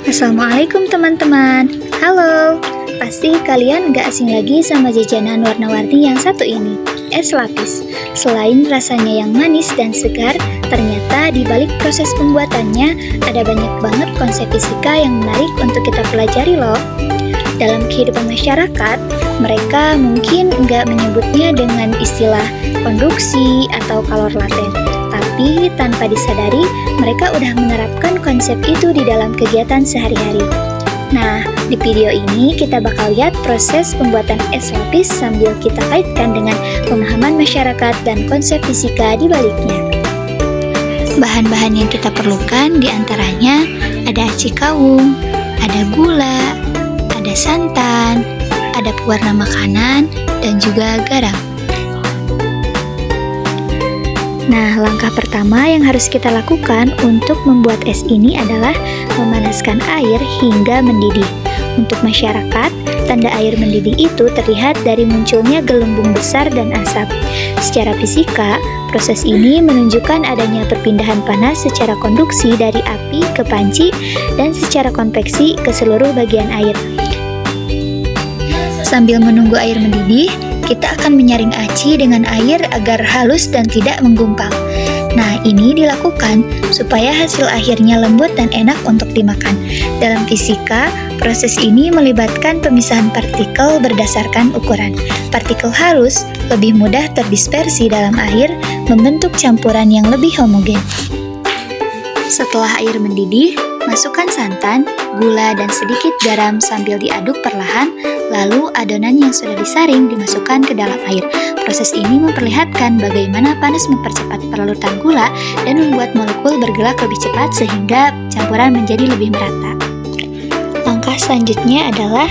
Assalamualaikum teman-teman. Halo, pasti kalian gak asing lagi sama jajanan warna-warni yang satu ini, es lapis. Selain rasanya yang manis dan segar, ternyata di balik proses pembuatannya ada banyak banget konsep fisika yang menarik untuk kita pelajari loh. Dalam kehidupan masyarakat, mereka mungkin nggak menyebutnya dengan istilah konduksi atau kalor laten, tapi tanpa disadari, mereka udah menerapkan konsep itu di dalam kegiatan sehari-hari. Nah, di video ini kita bakal lihat proses pembuatan es lapis sambil kita kaitkan dengan pemahaman masyarakat dan konsep fisika di baliknya. Bahan-bahan yang kita perlukan diantaranya ada aci kawung, ada gula, ada santan, ada pewarna makanan, dan juga garam. Nah, langkah pertama yang harus kita lakukan untuk membuat es ini adalah memanaskan air hingga mendidih. Untuk masyarakat, tanda air mendidih itu terlihat dari munculnya gelembung besar dan asap. Secara fisika, proses ini menunjukkan adanya perpindahan panas secara konduksi dari api ke panci dan secara konveksi ke seluruh bagian air. Sambil menunggu air mendidih, kita akan menyaring aci dengan air agar halus dan tidak menggumpal. Nah, ini dilakukan supaya hasil akhirnya lembut dan enak untuk dimakan. Dalam fisika, proses ini melibatkan pemisahan partikel berdasarkan ukuran. Partikel halus lebih mudah terdispersi dalam air, membentuk campuran yang lebih homogen. Setelah air mendidih, masukkan santan, gula, dan sedikit garam sambil diaduk perlahan, lalu adonan yang sudah disaring dimasukkan ke dalam air. Proses ini memperlihatkan bagaimana panas mempercepat perlutan gula dan membuat molekul bergerak lebih cepat sehingga campuran menjadi lebih merata. Langkah selanjutnya adalah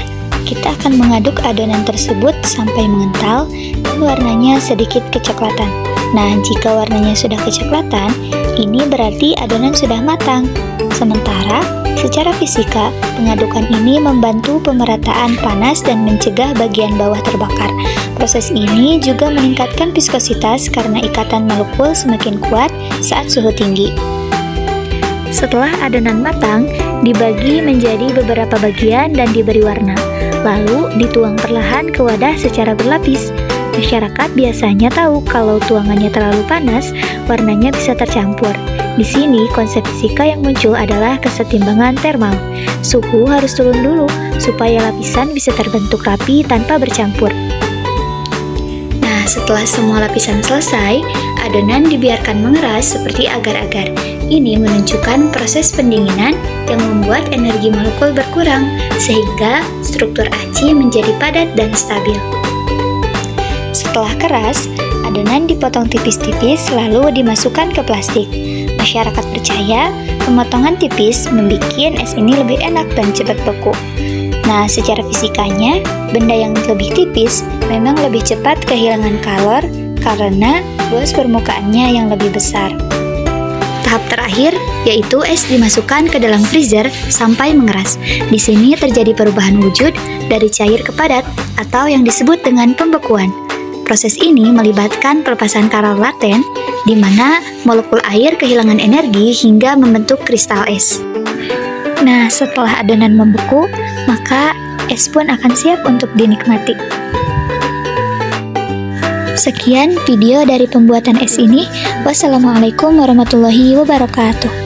kita akan mengaduk adonan tersebut sampai mengental dan warnanya sedikit kecoklatan. Nah, jika warnanya sudah kecoklatan, ini berarti adonan sudah matang. Sementara, secara fisika, pengadukan ini membantu pemerataan panas dan mencegah bagian bawah terbakar. Proses ini juga meningkatkan viskositas karena ikatan molekul semakin kuat saat suhu tinggi. Setelah adonan matang, dibagi menjadi beberapa bagian dan diberi warna. Lalu dituang perlahan ke wadah secara berlapis. Masyarakat biasanya tahu kalau tuangannya terlalu panas, warnanya bisa tercampur. Di sini, konsep fisika yang muncul adalah kesetimbangan termal. Suhu harus turun dulu supaya lapisan bisa terbentuk rapi tanpa bercampur. Nah, setelah semua lapisan selesai, adonan dibiarkan mengeras seperti agar-agar. Ini menunjukkan proses pendinginan yang membuat energi molekul berkurang, sehingga struktur aci menjadi padat dan stabil. Setelah keras, adonan dipotong tipis-tipis lalu dimasukkan ke plastik. Masyarakat percaya pemotongan tipis membuat es ini lebih enak dan cepat beku. Nah, secara fisikanya, benda yang lebih tipis memang lebih cepat kehilangan kalor karena luas permukaannya yang lebih besar. Tahap terakhir yaitu es dimasukkan ke dalam freezer sampai mengeras. Di sini terjadi perubahan wujud dari cair ke padat atau yang disebut dengan pembekuan. Proses ini melibatkan pelepasan kalor laten, di mana molekul air kehilangan energi hingga membentuk kristal es. Nah, setelah adonan membeku, maka es pun akan siap untuk dinikmati. Sekian video dari pembuatan es ini. Wassalamualaikum warahmatullahi wabarakatuh.